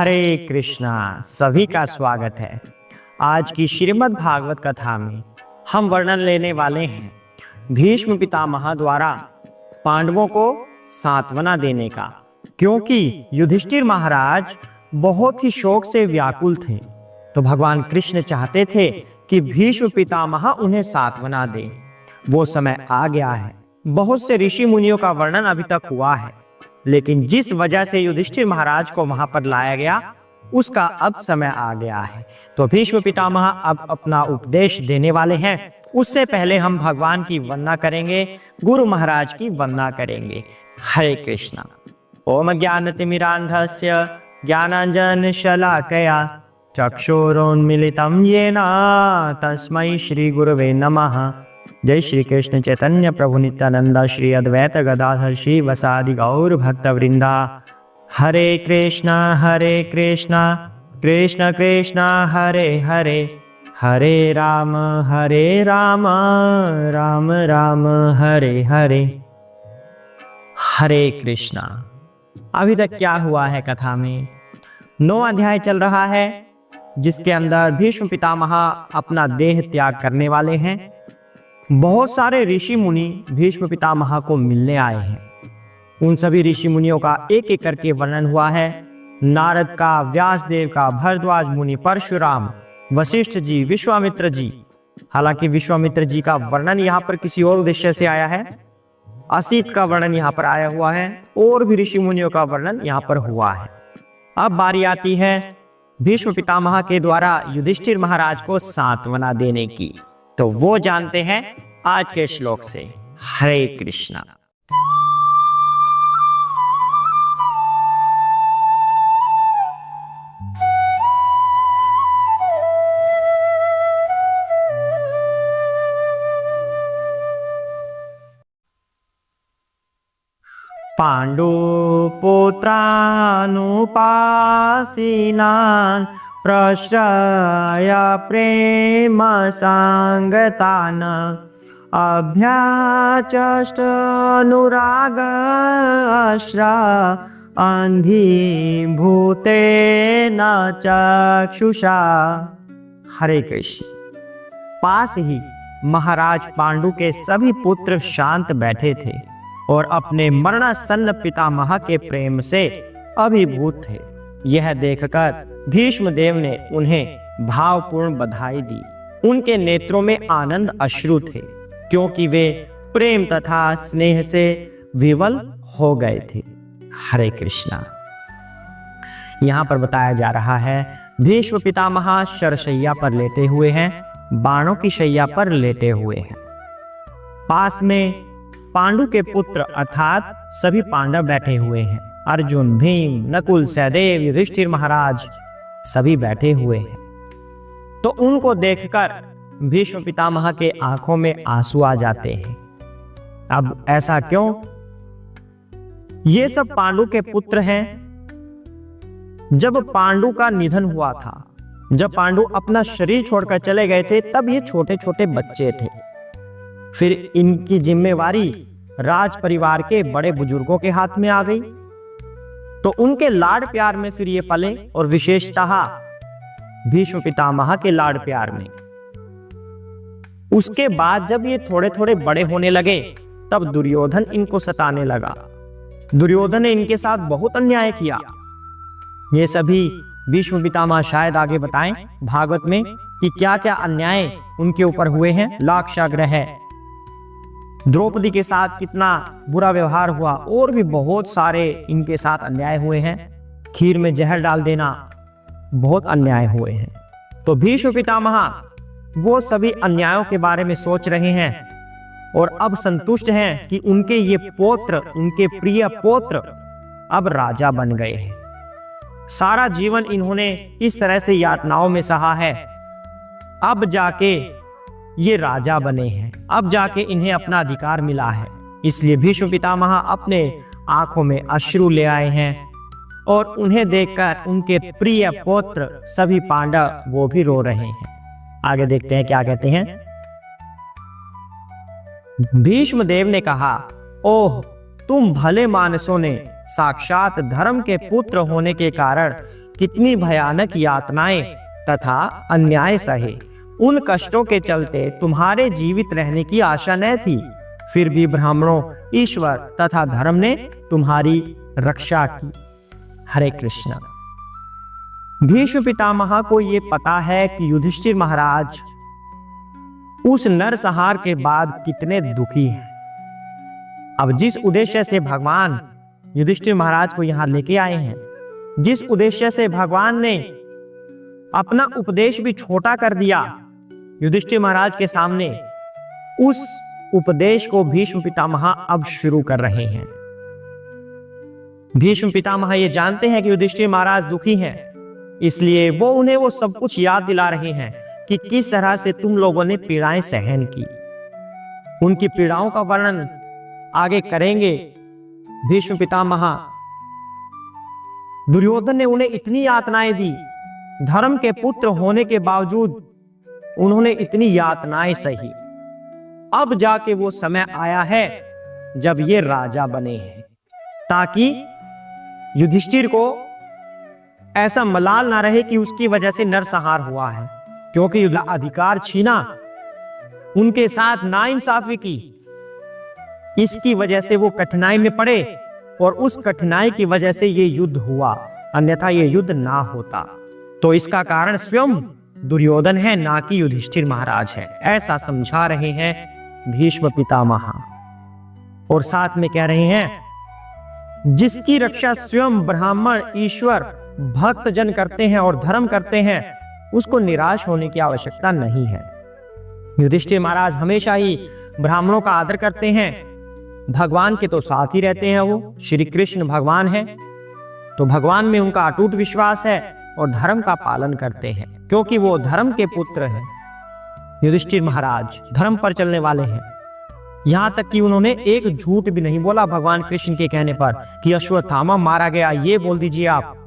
हरे कृष्णा। सभी का स्वागत है। आज की श्रीमद् भागवत कथा में हम वर्णन लेने वाले हैं भीष्म पितामह द्वारा पांडवों को सांत्वना देने का, क्योंकि युधिष्ठिर महाराज बहुत ही शोक से व्याकुल थे। तो भगवान कृष्ण चाहते थे कि भीष्म पितामह उन्हें सांत्वना दें। वो समय आ गया है। बहुत से ऋषि मुनियों का वर्णन अभी तक हुआ है, लेकिन जिस वजह से युधिष्ठिर महाराज को वहां पर लाया गया उसका अब समय आ गया है। तो भीष्म पितामह अब अपना उपदेश देने वाले हैं। उससे पहले हम भगवान की वंदना करेंगे, गुरु महाराज की वंदना करेंगे। हरे कृष्णा। ओम ज्ञानतिमिरान्धस्य ज्ञानाञ्जनशलाकया चक्षुरोन्मीलितं येन तस्मै श्री गुरवे नमः। जय श्री कृष्ण चैतन्य प्रभु नित्यानंद श्री अद्वैत गदाधर श्री वसादि गौर भक्त वृंदा। हरे कृष्णा कृष्ण कृष्ण हरे हरे, हरे राम राम राम हरे हरे। हरे कृष्णा। अभी तक क्या हुआ है कथा में? 9 अध्याय चल रहा है, जिसके अंदर भीष्म पितामह अपना देह त्याग करने वाले हैं। बहुत सारे ऋषि मुनि भीष्म पितामह को मिलने आए हैं। उन सभी ऋषि मुनियों का एक एक करके वर्णन हुआ है। नारद का, व्यासदेव का, भरद्वाज मुनि, परशुराम, वशिष्ठ जी, विश्वामित्र जी। हालांकि विश्वामित्र जी का वर्णन यहाँ पर किसी और उद्देश्य से आया है। असित का वर्णन यहाँ पर आया हुआ है, और भी ऋषि मुनियों का वर्णन यहाँ पर हुआ है। अब बारी आती है भीष्म पितामह के द्वारा युधिष्ठिर महाराज को सांत्वना देने की। तो वो जानते हैं आज के श्लोक से। हरे कृष्णा। पाण्डुपुत्रानुपासिनान् प्रश्रय प्रेम सांगतान् अभ्याचष्टनुरागश्रा अंधीभूतेन चक्षुषा। हरे कृष्ण। पास ही महाराज पांडु के सभी पुत्र शांत बैठे थे और अपने मरणासन्न पितामह के प्रेम से अभिभूत थे। यह देखकर भीष्म देव ने उन्हें भावपूर्ण बधाई दी। उनके नेत्रों में आनंद अश्रु थे, क्योंकि वे प्रेम तथा स्नेह से विवल हो गए थे। हरे कृष्णा। यहाँ पर बताया जा रहा है भीष्म पितामह शरशैया पर लेटे हुए हैं, बाणों की शैया पर लेटे हुए हैं। पास में पांडु के पुत्र अर्थात सभी पांडव बैठे हुए हैं। अर्जुन, भीम, नकुल, सहदेव, युधिष्ठिर महाराज सभी बैठे हुए हैं। तो उनको देखकर भीष्म पितामह के आंखों में आंसू आ जाते हैं। अब ऐसा क्यों? ये सब पांडु के पुत्र हैं। जब पांडु का निधन हुआ था, जब पांडु अपना शरीर छोड़कर चले गए थे, तब ये छोटे छोटे बच्चे थे। फिर इनकी जिम्मेवारी राज परिवार के बड़े बुजुर्गों के हाथ में आ गई। तो उनके लाड प्यार में फिर ये पले, और विशेषतः भीष्म पितामह के लाड प्यार में। उसके बाद जब ये थोड़े थोड़े बड़े होने लगे, तब दुर्योधन इनको सताने लगा। दुर्योधन ने इनके साथ बहुत अन्याय किया। ये सभी भीष्म पितामह शायद आगे बताएं भागवत में कि क्या क्या अन्याय उनके ऊपर हुए हैं। लाक्षागृह, द्रौपदी के साथ कितना बुरा व्यवहार हुआ, और भी बहुत सारे इनके साथ अन्याय हुए हैं। खीर में जहर डाल देना, बहुत अन्याय हुए हैं। तो भीष्म पितामह वो सभी अन्यायों के बारे में सोच रहे हैं, और अब संतुष्ट हैं कि उनके ये पौत्र, उनके प्रिय पौत्र अब राजा बन गए हैं। सारा जीवन इन्होंने इस तरह से यातनाओं में सहा है, अब जाके ये राजा बने हैं, अब जाके इन्हें अपना अधिकार मिला है। इसलिए भीष्म पितामह अपने आंखों में अश्रु ले आए हैं, और उन्हें देखकर उनके प्रिय पुत्र सभी पांडव वो भी रो रहे हैं। आगे देखते हैं क्या कहते हैं। भीष्म देव ने कहा, ओह तुम भले मानसों ने साक्षात धर्म के पुत्र होने के कारण कितनी भयानक यातनाएं तथा अन्याय सहे। उन कष्टों के चलते तुम्हारे जीवित रहने की आशा न थी, फिर भी ब्राह्मणों, ईश्वर तथा धर्म ने तुम्हारी रक्षा की। हरे कृष्ण। भीष्म पितामह को ये पता है कि युधिष्ठिर महाराज उस नरसंहार के बाद कितने दुखी हैं। अब जिस उद्देश्य से भगवान युधिष्ठिर महाराज को यहां लेके आए हैं, जिस उद्देश्य से भगवान ने अपना उपदेश भी छोटा कर दिया युधिष्ठिर महाराज के सामने, उस उपदेश को भीष्म पितामह अब शुरू कर रहे हैं। भीष्म पितामह ये जानते हैं कि युधिष्ठिर महाराज दुखी हैं, इसलिए वो उन्हें वो सब कुछ याद दिला रहे हैं कि किस तरह से तुम लोगों ने पीड़ाएं सहन की। उनकी पीड़ाओं का वर्णन आगे करेंगे भीष्म पितामह। दुर्योधन ने उन्हें इतनी यातनाएं दी, धर्म के पुत्र होने के बावजूद उन्होंने इतनी यातनाएं सही। अब जाके वो समय आया है जब ये राजा बने हैं, ताकि युधिष्ठिर को ऐसा मलाल ना रहे कि उसकी वजह से नरसंहार हुआ है, क्योंकि अधिकार छीना, उनके साथ नाइंसाफी की, इसकी वजह से वो कठिनाई में पड़े और उस कठिनाई की वजह से ये युद्ध हुआ, अन्यथा ये युद्ध ना होता। तो इसका कारण स्वयं दुर्योधन है, ना कि युधिष्ठिर महाराज है, ऐसा समझा रहे हैं भीष्म पितामह। और साथ में कह रहे हैं जिसकी रक्षा स्वयं ब्राह्मण, ईश्वर, भक्त जन करते हैं और धर्म करते हैं, उसको निराश होने की आवश्यकता नहीं है। युधिष्ठिर महाराज हमेशा ही ब्राह्मणों का आदर करते हैं, भगवान के तो साथ ही रहते हैं, वो श्री कृष्ण भगवान है, तो भगवान में उनका अटूट विश्वास है और धर्म का पालन करते हैं, क्योंकि वो धर्म के पुत्र हैं। युधिष्ठिर महाराज धर्म पर चलने वाले हैं, यहां तक कि उन्होंने एक झूठ भी नहीं बोला भगवान कृष्ण के कहने पर कि अश्वत्थामा मारा गया, ये बोल दीजिए आप,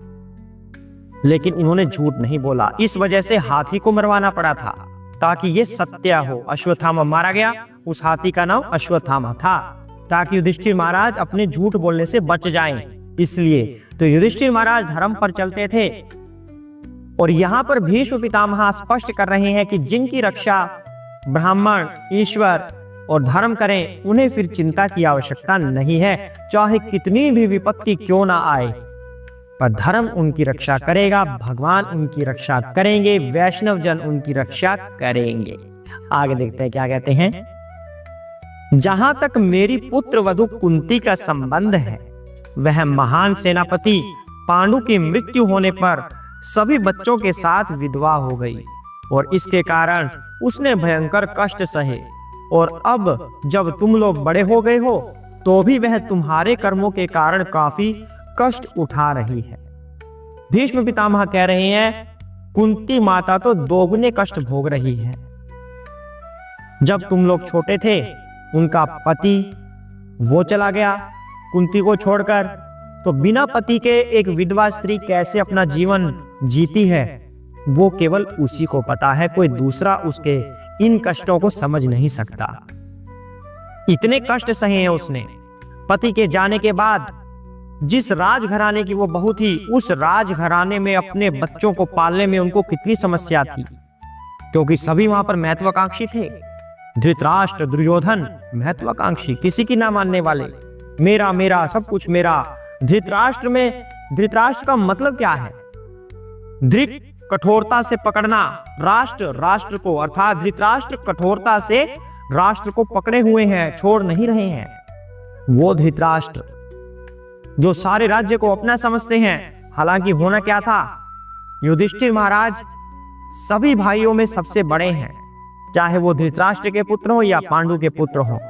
लेकिन उन्होंने झूठ नहीं बोला। इस वजह से हाथी को मरवाना पड़ा था, ताकि ये सत्य हो। अश्वत्थामा मारा गया, उस हाथी का नाम अश्वत्थामा था, ताकि युधिष्ठिर महाराज अपने झूठ बोलने से बच जाएं। इसलिए तो युधिष्ठिर महाराज धर्म पर चलते थे। और यहां पर भीष्म पितामह स्पष्ट कर रहे हैं कि जिनकी रक्षा ब्राह्मण, ईश्वर और धर्म करें, उन्हें फिर चिंता की आवश्यकता नहीं है, चाहे कितनी भी विपत्ति क्यों ना आए, पर धर्म उनकी रक्षा करेगा, भगवान उनकी रक्षा करेंगे, वैष्णव जन उनकी रक्षा करेंगे। आगे देखते हैं क्या कहते हैं। जहां तक मेरी पुत्र वधु कुंती का संबंध है, वह महान सेनापति पांडु की मृत्यु होने पर सभी बच्चों के साथ विधवा हो गई और इसके कारण उसने भयंकर कष्ट सहे। और अब जब तुम लोग बड़े हो गए हो, तो भी वह तुम्हारे कर्मों के कारण काफी कष्ट उठा रही है। भीष्म पितामह कह रहे हैं कुंती माता तो दोगुने कष्ट भोग रही है। जब तुम लोग छोटे थे, उनका पति वो चला गया कुंती को छोड़कर, तो बिना पति के एक विधवा स्त्री कैसे अपना जीवन जीती है, वो केवल उसी को पता है, कोई दूसरा उसके इन कष्टों को समझ नहीं सकता। इतने कष्ट सहे हैं उसने। पति के जाने के बाद जिस राजघराने की वो बहू थी, उस राजघराने में अपने बच्चों को पालने में उनको कितनी समस्या थी, क्योंकि सभी वहां पर महत्वाकांक्षी थे। धृतराष्ट्र, दुर्योधन महत्वाकांक्षी, किसी की ना मानने वाले, मेरा मेरा सब कुछ मेरा। धृतराष्ट्र का मतलब क्या है? धृत कठोरता से पकड़ना, राष्ट्र को, अर्थात धृतराष्ट्र कठोरता से राष्ट्र को पकड़े हुए हैं, छोड़ नहीं रहे हैं। वो धृतराष्ट्र जो सारे राज्य को अपना समझते हैं। हालांकि होना क्या था, युधिष्ठिर महाराज सभी भाइयों में सबसे बड़े हैं, चाहे वो धृतराष्ट्र के पुत्र हो या पांडु के पुत्र हो,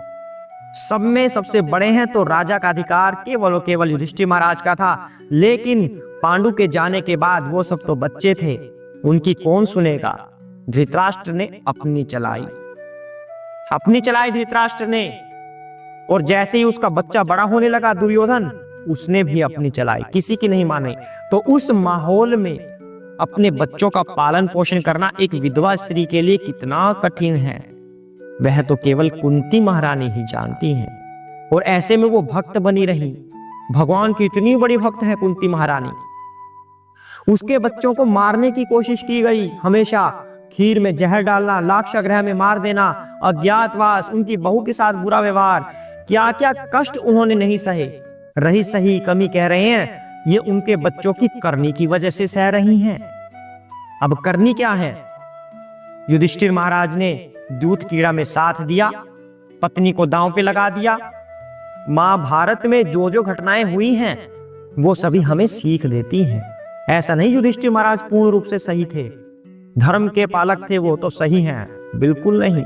सब में सबसे बड़े हैं। तो राजा का अधिकार केवल युधिष्ठिर महाराज का था। लेकिन पांडु के जाने के बाद वो सब तो बच्चे थे, उनकी कौन सुनेगा। धृतराष्ट्र ने अपनी चलाई धृतराष्ट्र ने। और जैसे ही उसका बच्चा बड़ा होने लगा दुर्योधन, उसने भी अपनी चलाई, किसी की नहीं माने। तो उस माहौल में अपने बच्चों का पालन पोषण करना एक विधवा स्त्री के लिए कितना कठिन है, वह तो केवल कुंती महारानी ही जानती हैं। और ऐसे में वो भक्त बनी रही, भगवान की इतनी बड़ी भक्त है कुंती महारानी। उसके बच्चों को मारने की कोशिश की गई, हमेशा खीर में जहर डालना, लाक्षागृह में मार देना, अज्ञातवास, उनकी बहू के साथ बुरा व्यवहार, क्या क्या कष्ट उन्होंने नहीं सहे। रही सही कमी कह रहे हैं ये उनके बच्चों की करनी की वजह से सह रही हैं। अब करनी क्या है? युधिष्ठिर महाराज ने दूत कीड़ा में साथ दिया, पत्नी को दांव पे लगा दिया। महाभारत में जो जो घटनाएं हुई हैं वो सभी हमें सीख देती हैं। ऐसा नहीं युधिष्ठिर महाराज पूर्ण रूप से सही थे, धर्म के पालक थे वो तो सही हैं, बिल्कुल नहीं।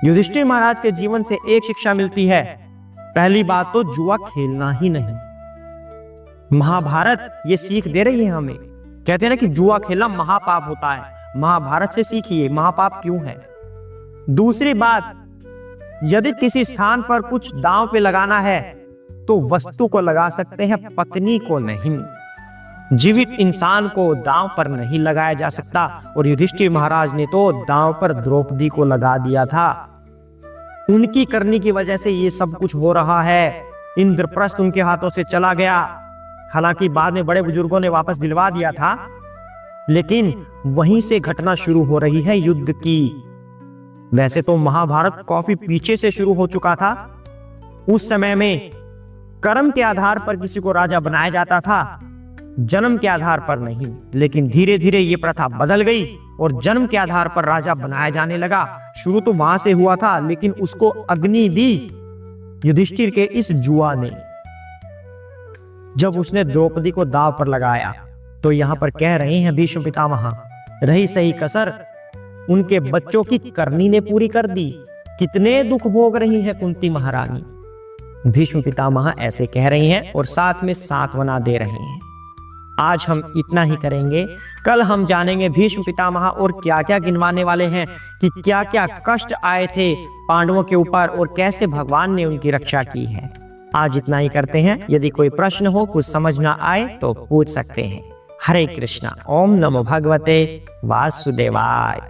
युधिष्ठिर महाराज के जीवन से एक शिक्षा मिलती है, पहली बात तो जुआ खेलना ही नहीं। महाभारत ये सीख दे रही है हमें। कहते हैं ना कि जुआ खेलना महापाप होता है, महाभारत से सीखिए महापाप क्यों है। दूसरी बात, यदि किसी स्थान पर कुछ दांव पे लगाना है तो वस्तु को लगा सकते हैं, पत्नी को नहीं। जीवित इंसान को दांव पर नहीं लगाया जा सकता। और युधिष्ठिर महाराज ने तो दांव पर द्रौपदी को लगा दिया था। उनकी करनी की वजह से ये सब कुछ हो रहा है। इंद्रप्रस्थ उनके हाथों से चला गया, हालांकि बाद में बड़े बुजुर्गों ने वापस दिलवा दिया था, लेकिन वहीं से घटना शुरू हो रही है युद्ध की। वैसे तो महाभारत काफी पीछे से शुरू हो चुका था। उस समय में कर्म के आधार पर किसी को राजा बनाया जाता था, जन्म के आधार पर नहीं। लेकिन धीरे धीरे ये प्रथा बदल गई और जन्म के आधार पर राजा बनाया जाने लगा। शुरू तो वहां से हुआ था, लेकिन उसको अग्नि दी युधिष्ठिर के इस जुआ ने, जब उसने द्रौपदी को दांव पर लगाया। तो यहां पर कह रहे हैं भीष्म पितामह, रही सही कसर उनके बच्चों की करनी ने पूरी कर दी। कितने दुख भोग रही है कुंती महारानी। भीष्म पितामह ऐसे कह रहे हैं और साथ में सांत्वना दे रहे हैं। आज हम इतना ही करेंगे। कल हम जानेंगे भीष्म पितामह और क्या क्या गिनवाने वाले हैं कि क्या क्या कष्ट आए थे पांडवों के ऊपर और कैसे भगवान ने उनकी रक्षा की है। आज इतना ही करते हैं। यदि कोई प्रश्न हो, कुछ समझ ना आए तो पूछ सकते हैं। हरे कृष्णा। ओम नमो भगवते वासुदेवाय।